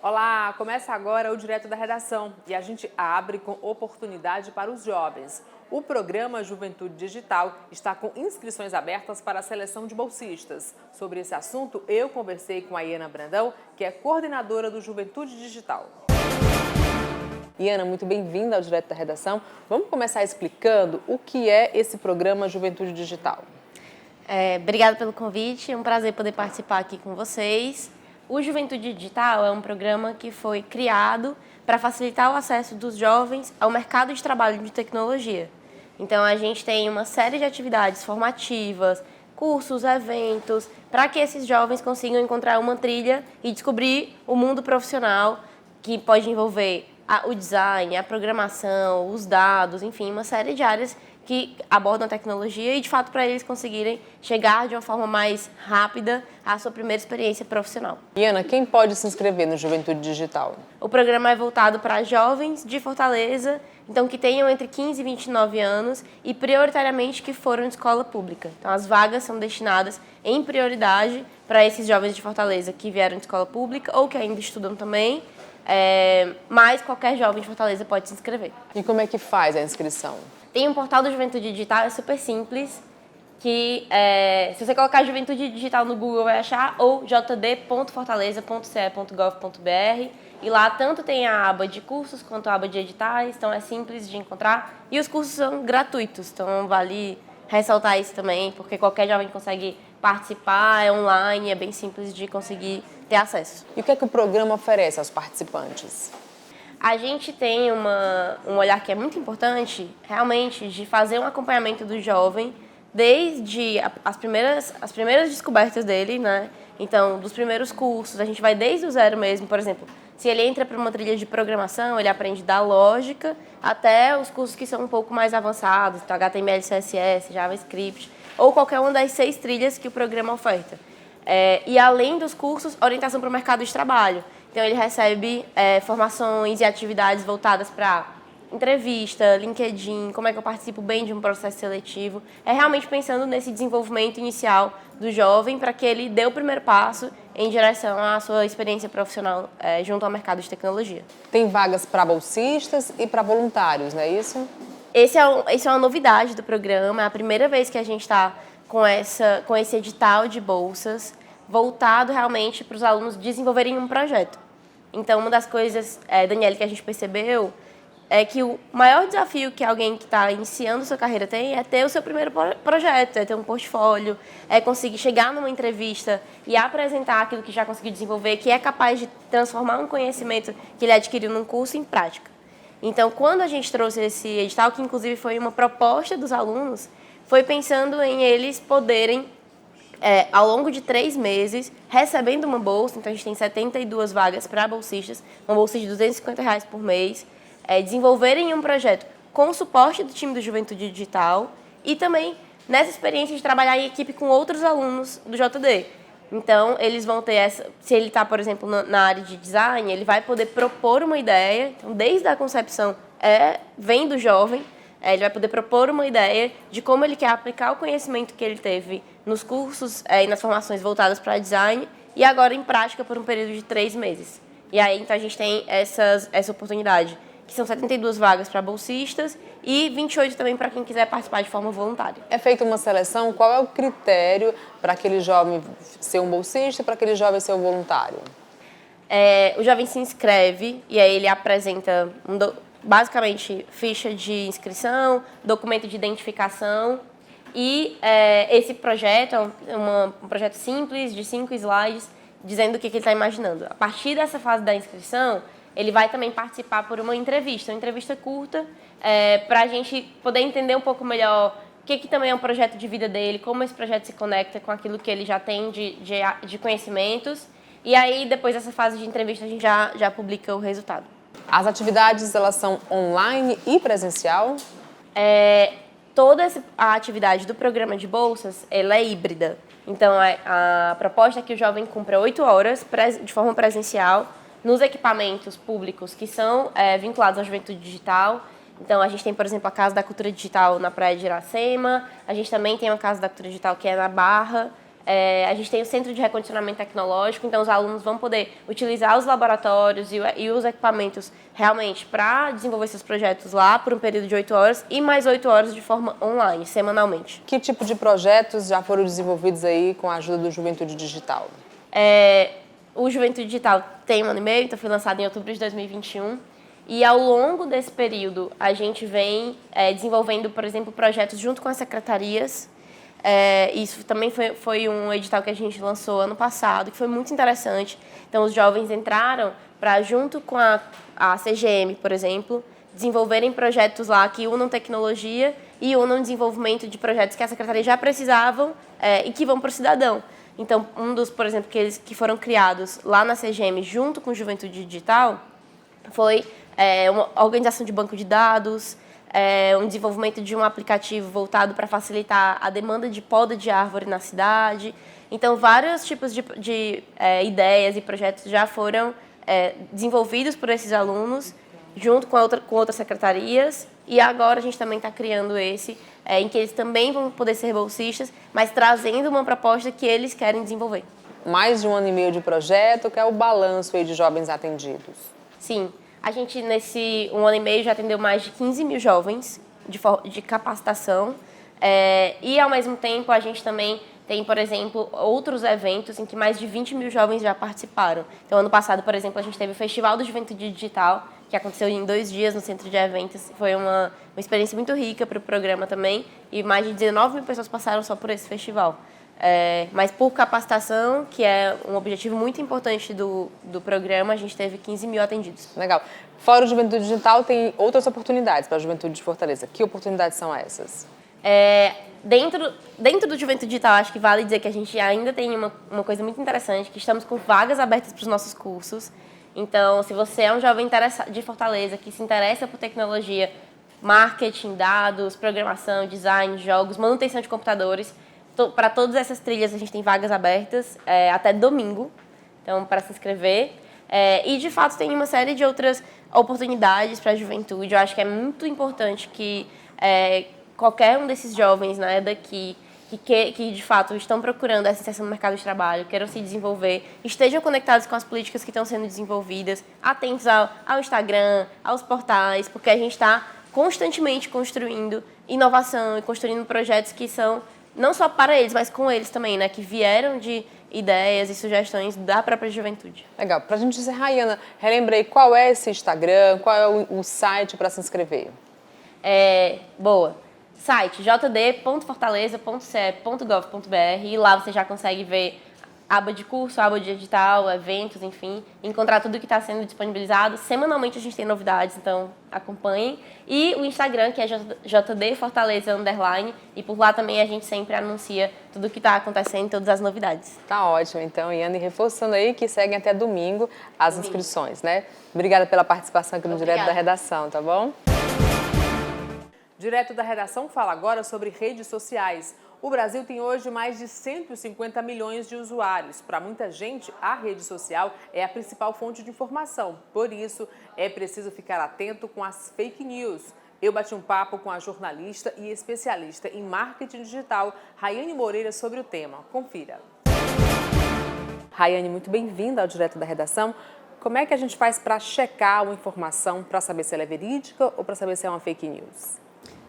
Olá, começa agora o Direto da Redação e a gente abre com oportunidade para os jovens. O programa Juventude Digital está com inscrições abertas para a seleção de bolsistas. Sobre esse assunto, eu conversei com a Iana Brandão, que é coordenadora do Juventude Digital. Iana, muito bem-vinda ao Direto da Redação. Vamos começar explicando o que é esse programa Juventude Digital. Obrigada pelo convite, é um prazer poder participar aqui com vocês. O Juventude Digital é um programa que foi criado para facilitar o acesso dos jovens ao mercado de trabalho de tecnologia. Então, a gente tem uma série de atividades formativas, cursos, eventos, para que esses jovens consigam encontrar uma trilha e descobrir o mundo profissional, que pode envolver o design, a programação, os dados, enfim, uma série de áreas que abordam a tecnologia e, de fato, para eles conseguirem chegar de uma forma mais rápida à sua primeira experiência profissional. Iana, quem pode se inscrever no Juventude Digital? O programa é voltado para jovens de Fortaleza, então que tenham entre 15 e 29 anos e prioritariamente que foram de escola pública. Então as vagas são destinadas em prioridade para esses jovens de Fortaleza que vieram de escola pública ou que ainda estudam também, mas qualquer jovem de Fortaleza pode se inscrever. E como é que faz a inscrição? Tem um portal do Juventude Digital, é super simples, que se você colocar Juventude Digital no Google vai achar, ou jd.fortaleza.ce.gov.br, e lá tanto tem a aba de cursos quanto a aba de editais, então é simples de encontrar, e os cursos são gratuitos, então vale ressaltar isso também, porque qualquer jovem consegue participar, é online, é bem simples de conseguir ter acesso. E o que é que o programa oferece aos participantes? A gente tem um olhar que é muito importante, realmente, de fazer um acompanhamento do jovem desde as primeiras descobertas dele, né? Então, dos primeiros cursos, a gente vai desde o zero mesmo. Por exemplo, se ele entra para uma trilha de programação, ele aprende da lógica até os cursos que são um pouco mais avançados, então HTML, CSS, JavaScript, ou qualquer uma das 6 trilhas que o programa oferta. E além dos cursos, orientação para o mercado de trabalho. Então, ele recebe formações e atividades voltadas para entrevista, LinkedIn, como é que eu participo bem de um processo seletivo. É realmente pensando nesse desenvolvimento inicial do jovem para que ele dê o primeiro passo em direção à sua experiência profissional junto ao mercado de tecnologia. Tem vagas para bolsistas e para voluntários, não é isso? Esse é uma novidade do programa, é a primeira vez que a gente está com esse edital de bolsas voltado realmente para os alunos desenvolverem um projeto. Então, uma das coisas, Daniela, que a gente percebeu é que o maior desafio que alguém que está iniciando sua carreira tem é ter o seu primeiro projeto, é ter um portfólio, é conseguir chegar numa entrevista e apresentar aquilo que já conseguiu desenvolver, que é capaz de transformar um conhecimento que ele adquiriu num curso em prática. Então, quando a gente trouxe esse edital, que inclusive foi uma proposta dos alunos, foi pensando em eles poderem ao longo de 3 meses, recebendo uma bolsa, então a gente tem 72 vagas para bolsistas, uma bolsa de R$250 por mês, desenvolverem um projeto com o suporte do time do Juventude Digital e também nessa experiência de trabalhar em equipe com outros alunos do JD. Então, eles vão ter se ele está, por exemplo, na área de design, ele vai poder propor uma ideia, então desde a concepção vem do jovem, ele vai poder propor uma ideia de como ele quer aplicar o conhecimento que ele teve nos cursos e nas formações voltadas para design e agora em prática por um período de 3 meses. E aí, então, a gente tem essa oportunidade, que são 72 vagas para bolsistas e 28 também para quem quiser participar de forma voluntária. É feita uma seleção? Qual é o critério para aquele jovem ser um bolsista e para aquele jovem ser um voluntário? O jovem se inscreve e aí ele apresenta basicamente ficha de inscrição, documento de identificação e esse projeto é um projeto simples de 5 slides dizendo o que ele está imaginando. A partir dessa fase da inscrição, ele vai também participar por uma entrevista curta para a gente poder entender um pouco melhor o que também é um projeto de vida dele, como esse projeto se conecta com aquilo que ele já tem de conhecimentos e aí depois dessa fase de entrevista a gente já publica o resultado. As atividades, elas são online e presencial? Toda a atividade do programa de bolsas, ela é híbrida. Então, a proposta é que o jovem cumpra 8 horas de forma presencial nos equipamentos públicos que são vinculados à Juventude Digital. Então, a gente tem, por exemplo, a Casa da Cultura Digital na Praia de Iracema, a gente também tem uma Casa da Cultura Digital que é na Barra, A gente tem o Centro de Recondicionamento Tecnológico, então os alunos vão poder utilizar os laboratórios e os equipamentos realmente para desenvolver seus projetos lá por um período de 8 horas e mais 8 horas de forma online, semanalmente. Que tipo de projetos já foram desenvolvidos aí com a ajuda do Juventude Digital? O Juventude Digital tem 1 ano e meio, então foi lançado em outubro de 2021. E ao longo desse período, a gente vem desenvolvendo, por exemplo, projetos junto com as secretarias. Isso também foi um edital que a gente lançou ano passado, que foi muito interessante. Então, os jovens entraram para, junto com a CGM, por exemplo, desenvolverem projetos lá que unam tecnologia e unam desenvolvimento de projetos que a secretaria já precisavam e que vão para o cidadão. Então, um dos, por exemplo, que foram criados lá na CGM junto com Juventude Digital foi uma organização de banco de dados, um desenvolvimento de um aplicativo voltado para facilitar a demanda de poda de árvore na cidade. Então, vários tipos de ideias e projetos já foram desenvolvidos por esses alunos, junto com outras secretarias. E agora a gente também está criando esse, em que eles também vão poder ser bolsistas, mas trazendo uma proposta que eles querem desenvolver. Mais de 1 ano e meio de projeto, que é o balanço aí de jovens atendidos. Sim. A gente, nesse 1 ano e meio, já atendeu mais de 15 mil jovens de capacitação. E, ao mesmo tempo, a gente também tem, por exemplo, outros eventos em que mais de 20 mil jovens já participaram. Então, ano passado, por exemplo, a gente teve o Festival do Juventude Digital, que aconteceu em 2 dias no Centro de Eventos. Foi uma experiência muito rica para o programa também. E mais de 19 mil pessoas passaram só por esse festival. Mas por capacitação, que é um objetivo muito importante do programa, a gente teve 15 mil atendidos. Legal. Fora o Juventude Digital, tem outras oportunidades para a Juventude de Fortaleza. Que oportunidades são essas? Dentro do Juventude Digital, acho que vale dizer que a gente ainda tem uma coisa muito interessante, que estamos com vagas abertas para os nossos cursos. Então, se você é um jovem de Fortaleza que se interessa por tecnologia, marketing, dados, programação, design, jogos, manutenção de computadores, para todas essas trilhas a gente tem vagas abertas até domingo, então para se inscrever. E de fato tem uma série de outras oportunidades para a juventude. Eu acho que é muito importante que qualquer um desses jovens, né, daqui que de fato estão procurando essa inserção no mercado de trabalho, queiram se desenvolver, estejam conectados com as políticas que estão sendo desenvolvidas, atentos ao Instagram, aos portais, porque a gente está constantemente construindo inovação e construindo projetos que são não só para eles, mas com eles também, né? Que vieram de ideias e sugestões da própria juventude. Legal. Para a gente encerrar, Iana, relembrei qual é esse Instagram, qual é o site para se inscrever? Boa. Site jd.fortaleza.ce.gov.br e lá você já consegue ver aba de curso, aba de edital, eventos, enfim, encontrar tudo que está sendo disponibilizado. Semanalmente a gente tem novidades, então acompanhem. E o Instagram, que é jdfortaleza_, e por lá também a gente sempre anuncia tudo que está acontecendo, todas as novidades. Tá ótimo, então, Iana, e reforçando aí que seguem até domingo as inscrições, né? Obrigada pela participação aqui no Direto da Redação, tá bom? Direto da Redação fala agora sobre redes sociais. O Brasil tem hoje mais de 150 milhões de usuários. Para muita gente, a rede social é a principal fonte de informação. Por isso, é preciso ficar atento com as fake news. Eu bati um papo com a jornalista e especialista em marketing digital, Rayane Moreira, sobre o tema. Confira. Rayane, muito bem-vinda ao Direto da Redação. Como é que a gente faz para checar uma informação, para saber se ela é verídica ou para saber se é uma fake news?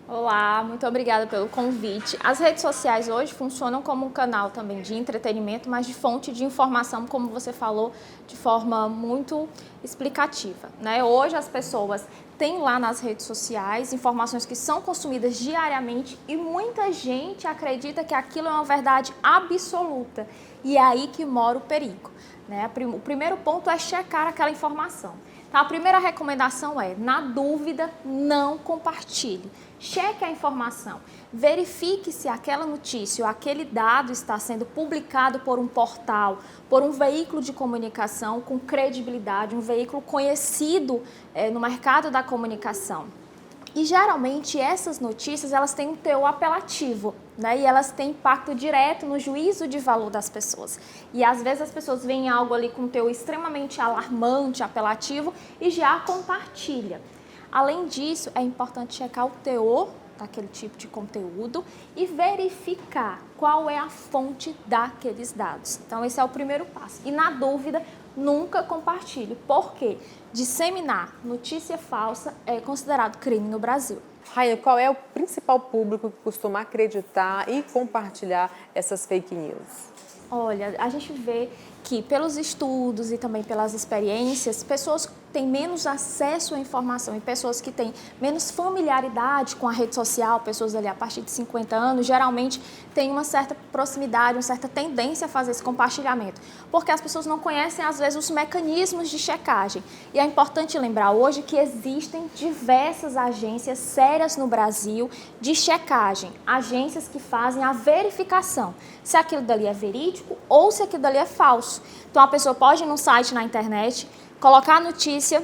Olá, muito obrigada pelo convite. As redes sociais hoje funcionam como um canal também de entretenimento, mas de fonte de informação, como você falou, de forma muito explicativa, né? Hoje as pessoas têm lá nas redes sociais informações que são consumidas diariamente e muita gente acredita que aquilo é uma verdade absoluta. E é aí que mora o perigo, né? O primeiro ponto é checar aquela informação. Então, a primeira recomendação é, na dúvida, não compartilhe. Cheque a informação, verifique se aquela notícia ou aquele dado está sendo publicado por um portal, por um veículo de comunicação com credibilidade, um veículo conhecido no mercado da comunicação. E geralmente essas notícias elas têm um teor apelativo, né? E elas têm impacto direto no juízo de valor das pessoas. E às vezes as pessoas veem algo ali com um teor extremamente alarmante, apelativo e já compartilha. Além disso, é importante checar o teor daquele tipo de conteúdo e verificar qual é a fonte daqueles dados. Então, esse é o primeiro passo. E, na dúvida, nunca compartilhe. Por quê? Disseminar notícia falsa é considerado crime no Brasil. Rainha, qual é o principal público que costuma acreditar e compartilhar essas fake news? Olha, a gente vê que pelos estudos e também pelas experiências, pessoas têm menos acesso à informação e pessoas que têm menos familiaridade com a rede social, pessoas ali a partir de 50 anos, geralmente têm uma certa proximidade, uma certa tendência a fazer esse compartilhamento, porque as pessoas não conhecem, às vezes, os mecanismos de checagem. E é importante lembrar hoje que existem diversas agências sérias no Brasil de checagem, agências que fazem a verificação se aquilo dali é verídico ou se aquilo dali é falso. Então, a pessoa pode ir num site na internet, colocar a notícia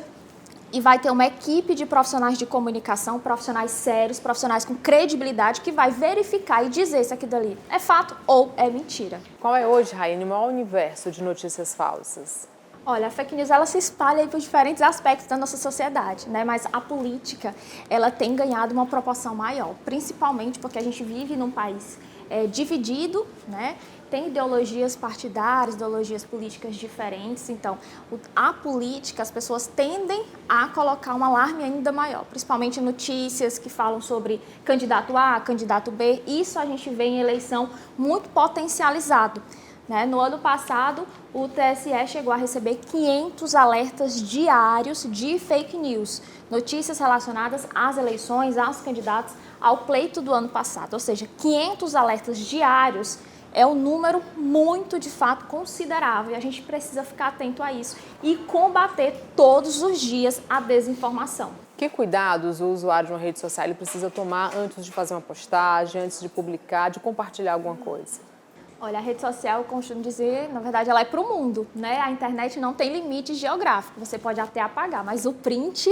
e vai ter uma equipe de profissionais de comunicação, profissionais sérios, profissionais com credibilidade, que vai verificar e dizer se aquilo dali é fato ou é mentira. Qual é hoje, Rainha, o maior universo de notícias falsas? Olha, a fake news ela se espalha aí por diferentes aspectos da nossa sociedade, né? Mas a política ela tem ganhado uma proporção maior, principalmente porque a gente vive num país dividido, né? Tem ideologias partidárias, ideologias políticas diferentes, então a política, as pessoas tendem a colocar um alarme ainda maior, principalmente notícias que falam sobre candidato A, candidato B, isso a gente vê em eleição muito potencializado. No ano passado, o TSE chegou a receber 500 alertas diários de fake news, notícias relacionadas às eleições, aos candidatos, ao pleito do ano passado, ou seja, 500 alertas diários é um número muito, de fato, considerável e a gente precisa ficar atento a isso e combater todos os dias a desinformação. Que cuidados o usuário de uma rede social ele precisa tomar antes de fazer uma postagem, antes de publicar, de compartilhar alguma coisa? Olha, a rede social, eu costumo dizer, na verdade, ela é para o mundo, né? A internet não tem limite geográfico, você pode até apagar, mas o print,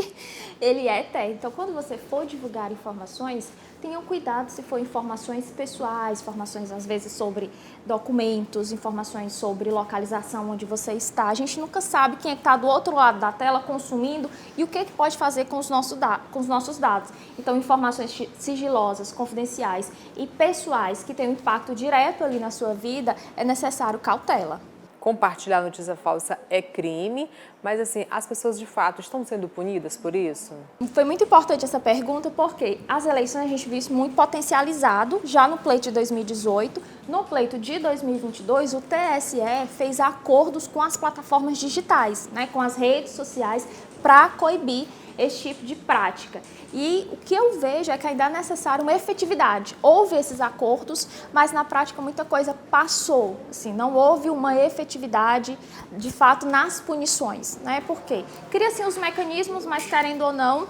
ele é eterno. Então, quando você for divulgar informações, tenham cuidado se for informações pessoais, informações, às vezes, sobre documentos, informações sobre localização onde você está. A gente nunca sabe quem é que está do outro lado da tela consumindo e o que pode fazer com os nossos dados. Então, informações sigilosas, confidenciais e pessoais que têm um impacto direto ali na sua vida, é necessário cautela. Compartilhar notícia falsa é crime, mas assim, as pessoas de fato estão sendo punidas por isso? Foi muito importante essa pergunta porque as eleições a gente viu isso muito potencializado já no pleito de 2018. No pleito de 2022, o TSE fez acordos com as plataformas digitais, com as redes sociais, para coibir esse tipo de prática. E o que eu vejo é que ainda é necessário uma efetividade. Houve esses acordos, mas na prática muita coisa passou. Assim, não houve uma efetividade, de fato, nas punições. Por quê? Cria-se os mecanismos, mas querendo ou não,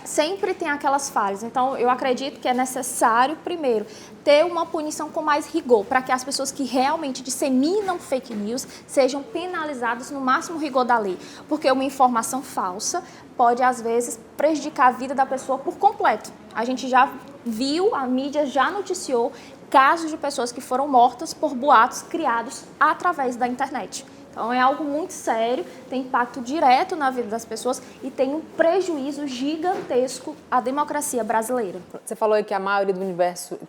sempre tem aquelas falhas. Então, eu acredito que é necessário, primeiro, ter uma punição com mais rigor, para que as pessoas que realmente disseminam fake news sejam penalizadas no máximo rigor da lei. Porque uma informação falsa pode, às vezes, prejudicar a vida da pessoa por completo. A gente já viu, a mídia já noticiou casos de pessoas que foram mortas por boatos criados através da internet. Então, é algo muito sério, tem impacto direto na vida das pessoas e tem um prejuízo gigantesco à democracia brasileira. Você falou aí que a maioria do universo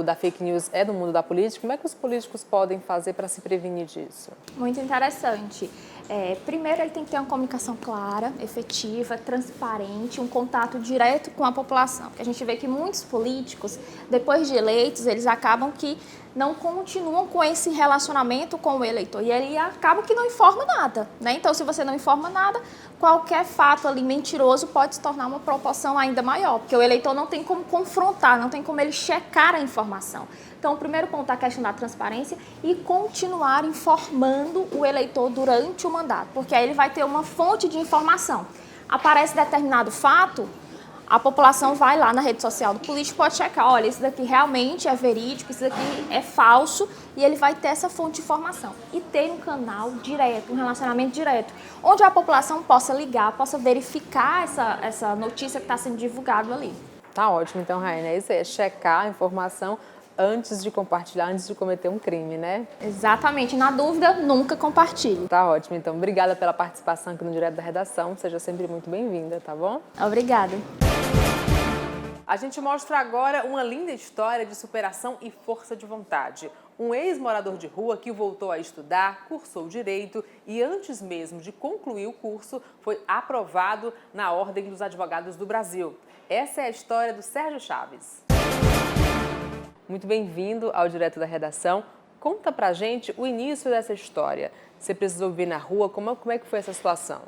da fake news é do mundo da política. Como é que os políticos podem fazer para se prevenir disso? Muito interessante. Primeiro, ele tem que ter uma comunicação clara, efetiva, transparente, um contato direto com a população. Porque a gente vê que muitos políticos, depois de eleitos, eles acabam que não continuam com esse relacionamento com o eleitor e ele acaba que não informa nada, Então, se você não informa nada, qualquer fato ali mentiroso pode se tornar uma proporção ainda maior, porque o eleitor não tem como confrontar, não tem como ele checar a informação. Então, o primeiro ponto é a questão da transparência e continuar informando o eleitor durante o mandato, porque aí ele vai ter uma fonte de informação. Aparece determinado fato, a população vai lá na rede social do político, pode checar, olha, isso daqui realmente é verídico, isso daqui é falso, e ele vai ter essa fonte de informação. E ter um canal direto, um relacionamento direto, onde a população possa ligar, possa verificar essa notícia que está sendo divulgada ali. Tá ótimo, então, Rainha, isso é checar a informação antes de compartilhar, antes de cometer um crime, Exatamente. Na dúvida, nunca compartilhe. Tá ótimo, então. Obrigada pela participação aqui no Direto da Redação. Seja sempre muito bem-vinda, tá bom? Obrigada. A gente mostra agora uma linda história de superação e força de vontade. Um ex-morador de rua que voltou a estudar, cursou Direito e antes mesmo de concluir o curso, foi aprovado na Ordem dos Advogados do Brasil. Essa é a história do Sérgio Chaves. Muito bem-vindo ao Direto da Redação. Conta pra gente o início dessa história. Você precisou vir na rua, como é que foi essa situação?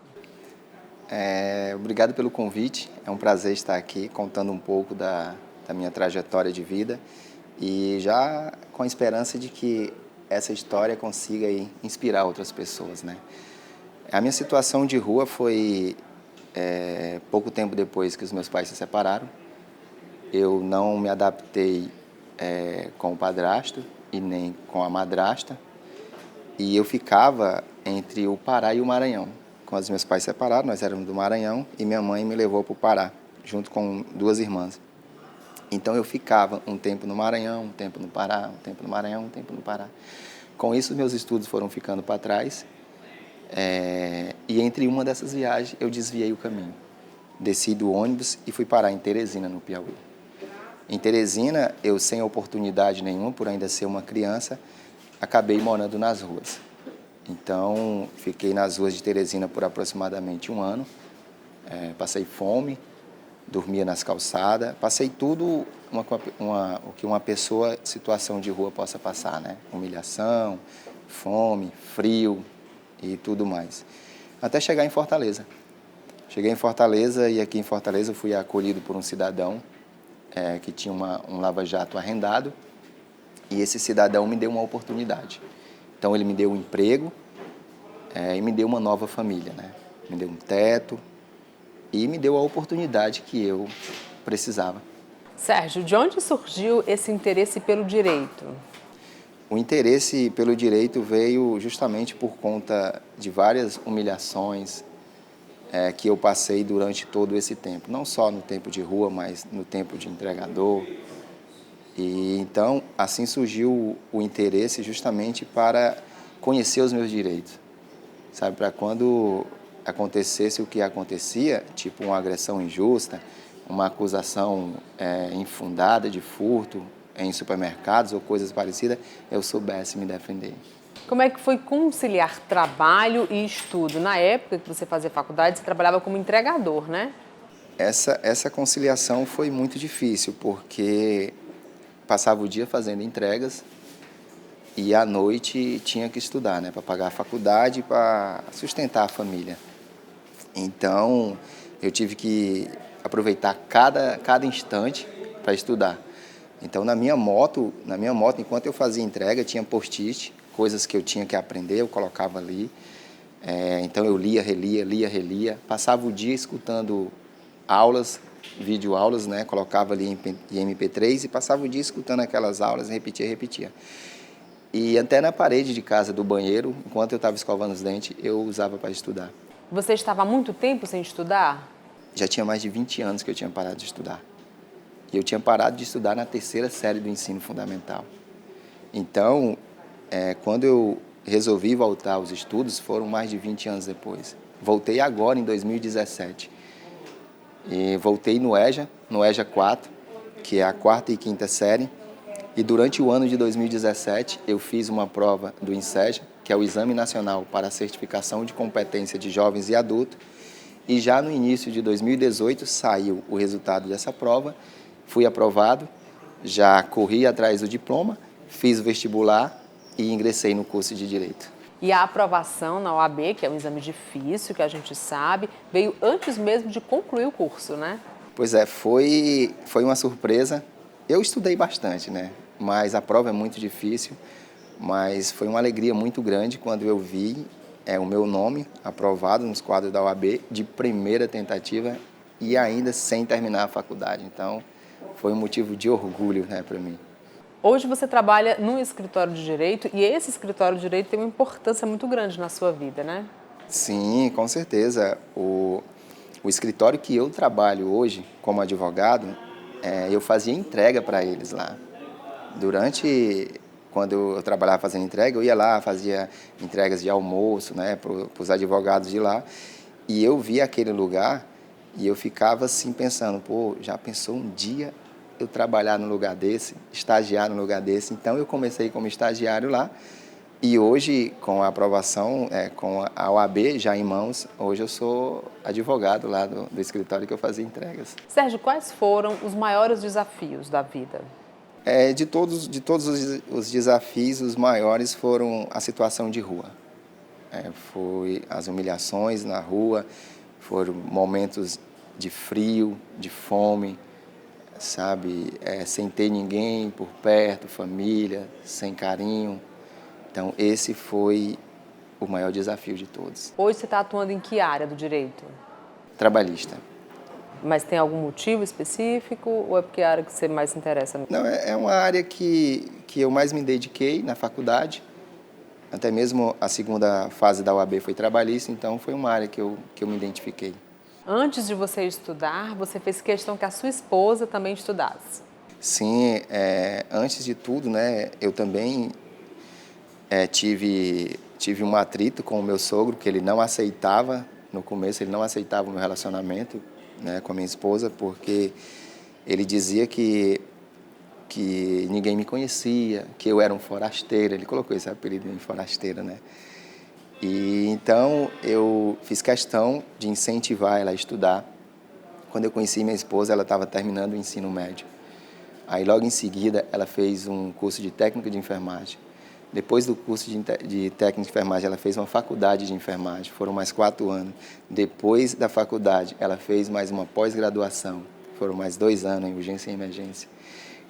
Obrigado pelo convite, é um prazer estar aqui contando um pouco da minha trajetória de vida e já com a esperança de que essa história consiga inspirar outras pessoas, né? A minha situação de rua foi pouco tempo depois que os meus pais se separaram. Eu não me adaptei com o padrasto e nem com a madrasta e eu ficava entre o Pará e o Maranhão. Quando os meus pais se separaram, nós éramos do Maranhão e minha mãe me levou para o Pará, junto com duas irmãs. Então eu ficava um tempo no Maranhão, um tempo no Pará, um tempo no Maranhão, um tempo no Pará. Com isso, meus estudos foram ficando para trás e entre uma dessas viagens eu desviei o caminho. Desci do ônibus e fui parar em Teresina, no Piauí. Em Teresina, eu sem oportunidade nenhuma, por ainda ser uma criança, acabei morando nas ruas. Então, fiquei nas ruas de Teresina por aproximadamente um ano. Passei fome, dormia nas calçadas, passei tudo o que uma pessoa em situação de rua possa passar, né? Humilhação, fome, frio e tudo mais. Até chegar em Fortaleza. Cheguei em Fortaleza e aqui em Fortaleza eu fui acolhido por um cidadão que tinha um lava-jato arrendado e esse cidadão me deu uma oportunidade. Então, ele me deu um emprego e me deu uma nova família, né? Me deu um teto e me deu a oportunidade que eu precisava. Sérgio, de onde surgiu esse interesse pelo direito? O interesse pelo direito veio justamente por conta de várias humilhações que eu passei durante todo esse tempo. Não só no tempo de rua, mas no tempo de entregador. E então, assim surgiu o interesse justamente para conhecer os meus direitos. Sabe, para quando acontecesse o que acontecia, tipo uma agressão injusta, uma acusação infundada de furto em supermercados ou coisas parecidas, eu soubesse me defender. Como é que foi conciliar trabalho e estudo? Na época que você fazia faculdade, você trabalhava como entregador, né? Essa conciliação foi muito difícil, porque passava o dia fazendo entregas e à noite tinha que estudar, né, para pagar a faculdade e para sustentar a família. Então, eu tive que aproveitar cada instante para estudar. Então, na minha moto, enquanto eu fazia entrega, tinha post-it, coisas que eu tinha que aprender, eu colocava ali. Então, eu lia, relia, passava o dia escutando aulas, videoaulas, né? Colocava ali em MP3 e passava o dia escutando aquelas aulas, repetia. E até na parede de casa do banheiro, enquanto eu estava escovando os dentes, eu usava para estudar. Você estava há muito tempo sem estudar? Já tinha mais de 20 anos que eu tinha parado de estudar. E eu tinha parado de estudar na 3ª série do ensino fundamental. Então, quando eu resolvi voltar aos estudos, foram mais de 20 anos depois. Voltei agora, em 2017. E voltei no EJA 4, que é a 4ª e 5ª série. E durante o ano de 2017, eu fiz uma prova do INSEJA, que é o Exame Nacional para a Certificação de Competência de Jovens e Adultos. E já no início de 2018 saiu o resultado dessa prova, fui aprovado, já corri atrás do diploma, fiz o vestibular e ingressei no curso de Direito. E a aprovação na OAB, que é um exame difícil, que a gente sabe, veio antes mesmo de concluir o curso, né? Pois é, foi uma surpresa. Eu estudei bastante, né? Mas a prova é muito difícil, mas foi uma alegria muito grande quando eu vi o meu nome aprovado nos quadros da OAB de primeira tentativa e ainda sem terminar a faculdade. Então, foi um motivo de orgulho, né, para mim. Hoje você trabalha num escritório de direito e esse escritório de direito tem uma importância muito grande na sua vida, né? Sim, com certeza. O escritório que eu trabalho hoje como advogado, eu fazia entrega para eles lá. Quando eu trabalhava fazendo entrega, eu ia lá, fazia entregas de almoço, né, para os advogados de lá. E eu via aquele lugar E eu ficava assim pensando, pô, já pensou um dia eu trabalhar no lugar desse, estagiar no lugar desse? Então eu comecei como estagiário lá e hoje, com a aprovação, com a OAB já em mãos, hoje eu sou advogado lá do escritório que eu fazia entregas. Sérgio, quais foram os maiores desafios da vida? De todos os desafios, os maiores foram a situação de rua. Foi as humilhações na rua, foram momentos de frio, de fome, sabe? Sem ter ninguém por perto, família, sem carinho. Então, esse foi o maior desafio de todos. Hoje você está atuando em que área do direito? Trabalhista. Mas tem algum motivo específico ou é porque é a área que você mais se interessa? Não, é uma área que eu mais me dediquei na faculdade. Até mesmo a segunda fase da UAB foi trabalhista, então foi uma área que eu me identifiquei. Antes de você estudar, você fez questão que a sua esposa também estudasse. Sim, antes de tudo, né, eu também tive um atrito com o meu sogro, que ele não aceitava, no começo ele não aceitava o meu relacionamento, né, com a minha esposa, porque ele dizia que ninguém me conhecia, que eu era um forasteiro, ele colocou esse apelido de forasteira, né? E então eu fiz questão de incentivar ela a estudar. Quando eu conheci minha esposa, ela estava terminando o ensino médio. Aí logo em seguida ela fez um curso de técnica de enfermagem. Depois do curso de técnica de enfermagem, ela fez uma faculdade de enfermagem, foram mais 4 anos. Depois da faculdade, ela fez mais uma pós-graduação, foram mais 2 anos em urgência e emergência.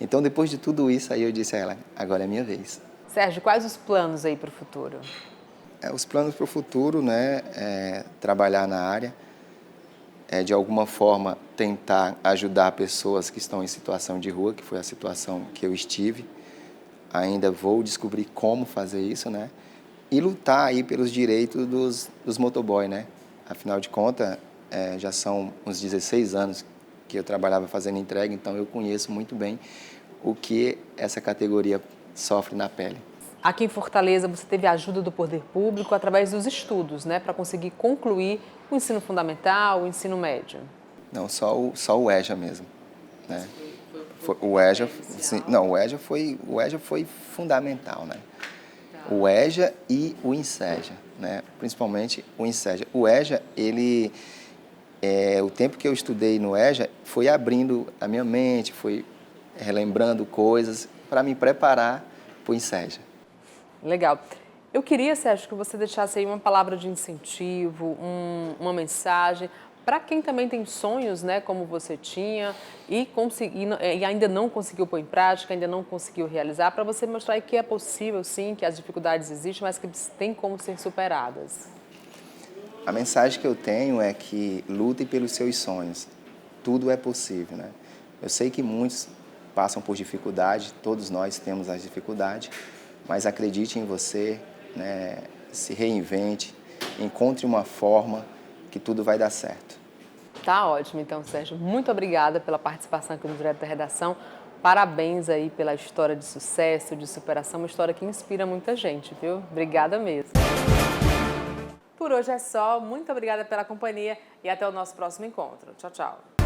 Então, depois de tudo isso, aí eu disse a ela, agora é minha vez. Sérgio, quais os planos aí para o futuro? Os planos para o futuro, né, trabalhar na área, de alguma forma tentar ajudar pessoas que estão em situação de rua, que foi a situação que eu estive. Ainda vou descobrir como fazer isso, né? E lutar aí pelos direitos dos motoboys, né? Afinal de contas, já são uns 16 anos que eu trabalhava fazendo entrega, então eu conheço muito bem o que essa categoria sofre na pele. Aqui em Fortaleza, você teve a ajuda do poder público através dos estudos, né? Para conseguir concluir o ensino fundamental, o ensino médio. Não, só o EJA mesmo, né? O EJA, sim, não, o EJA foi fundamental, né? O EJA e o INSEJA, né? Principalmente o INSEJA. O EJA, o tempo que eu estudei no EJA foi abrindo a minha mente, foi relembrando coisas para me preparar para o INSEJA. Legal. Eu queria, Sérgio, que você deixasse aí uma palavra de incentivo, uma mensagem para quem também tem sonhos, né, como você tinha, e ainda não conseguiu pôr em prática, ainda não conseguiu realizar, para você mostrar que é possível, sim, que as dificuldades existem, mas que têm como ser superadas. A mensagem que eu tenho é que lutem pelos seus sonhos. Tudo é possível, né? Eu sei que muitos passam por dificuldade, todos nós temos as dificuldades, mas acredite em você, né? Se reinvente, encontre uma forma que tudo vai dar certo. Tá ótimo, então, Sérgio. Muito obrigada pela participação aqui no Direto da Redação. Parabéns aí pela história de sucesso, de superação, uma história que inspira muita gente, viu? Obrigada mesmo. Por hoje é só. Muito obrigada pela companhia e até o nosso próximo encontro. Tchau, tchau.